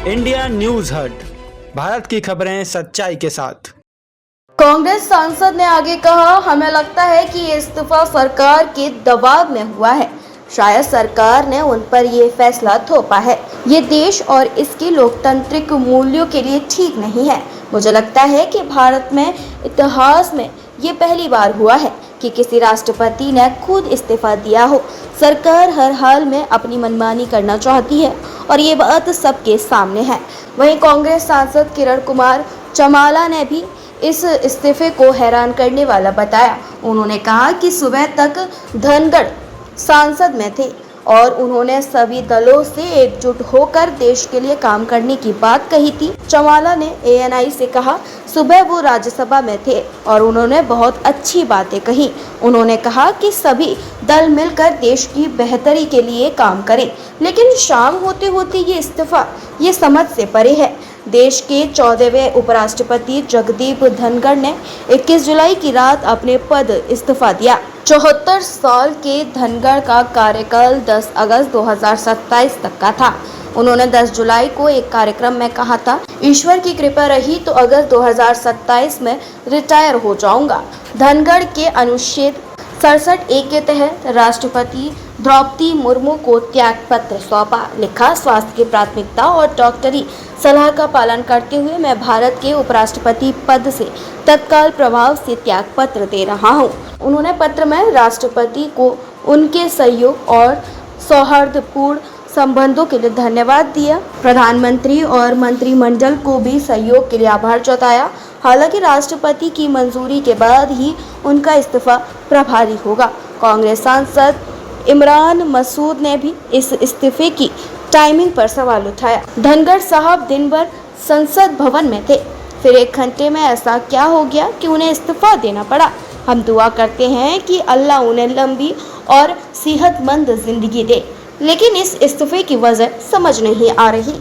India news हट, भारत की खबरें सच्चाई के साथ। कांग्रेस सांसद ने आगे कहा, हमें लगता है कि ये इस्तीफा सरकार के दबाव में हुआ है। शायद सरकार ने उन पर ये फैसला थोपा है। ये देश और इसके लोकतांत्रिक मूल्यों के लिए ठीक नहीं है। मुझे लगता है कि भारत में इतिहास में ये पहली बार हुआ है कि किसी राष्ट्रपति ने खुद इस्तीफा दिया हो। सरकार हर हाल में अपनी मनमानी करना चाहती है और ये बात सबके सामने है। वहीं कांग्रेस सांसद किरण कुमार चमाला ने भी इस इस्तीफे को हैरान करने वाला बताया। उन्होंने कहा कि सुबह तक धनगढ़ सांसद में थे और उन्होंने सभी दलों से एकजुट होकर देश के लिए काम करने की बात कही थी। चमाला ने ANI से कहा, सुबह वो राज्यसभा में थे और उन्होंने बहुत अच्छी बातें कही। उन्होंने कहा कि सभी दल मिलकर देश की बेहतरी के लिए काम करें, लेकिन शाम होते होते ये इस्तीफा ये समझ से परे है। देश के 14वें उपराष्ट्रपति जगदीप धनखड़ ने 21 जुलाई की रात अपने पद इस्तीफा दिया। 74 साल के धनखड़ का कार्यकाल 10 अगस्त 2027 तक का था। उन्होंने 10 जुलाई को एक कार्यक्रम में कहा था, ईश्वर की कृपा रही तो अगस्त 2027 में रिटायर हो जाऊंगा। धनखड़ के अनुच्छेद 67A के तहत राष्ट्रपति द्रौपदी मुर्मू को त्याग पत्र सौंपा। लिखा, स्वास्थ्य की प्राथमिकता और डॉक्टरी सलाह का पालन करते हुए मैं भारत के उपराष्ट्रपति पद से तत्काल प्रभाव से त्याग पत्र दे रहा हूं। उन्होंने पत्र में राष्ट्रपति को उनके सहयोग और सौहार्दपूर्ण संबंधों के लिए धन्यवाद दिया। प्रधानमंत्री और मंत्रिमंडल को भी सहयोग के लिए आभार जताया। हालांकि राष्ट्रपति की मंजूरी के बाद ही उनका इस्तीफा प्रभावी होगा। कांग्रेस सांसद इमरान मसूद ने भी इस इस्तीफे की टाइमिंग पर सवाल उठाया। धनखड़ साहब दिन भर संसद भवन में थे, फिर 1 घंटे में ऐसा क्या हो गया कि उन्हें इस्तीफा देना पड़ा। हम दुआ करते हैं कि अल्लाह उन्हें लंबी और सेहतमंद जिंदगी दे, लेकिन इस इस्तीफे की वजह समझ नहीं आ रही।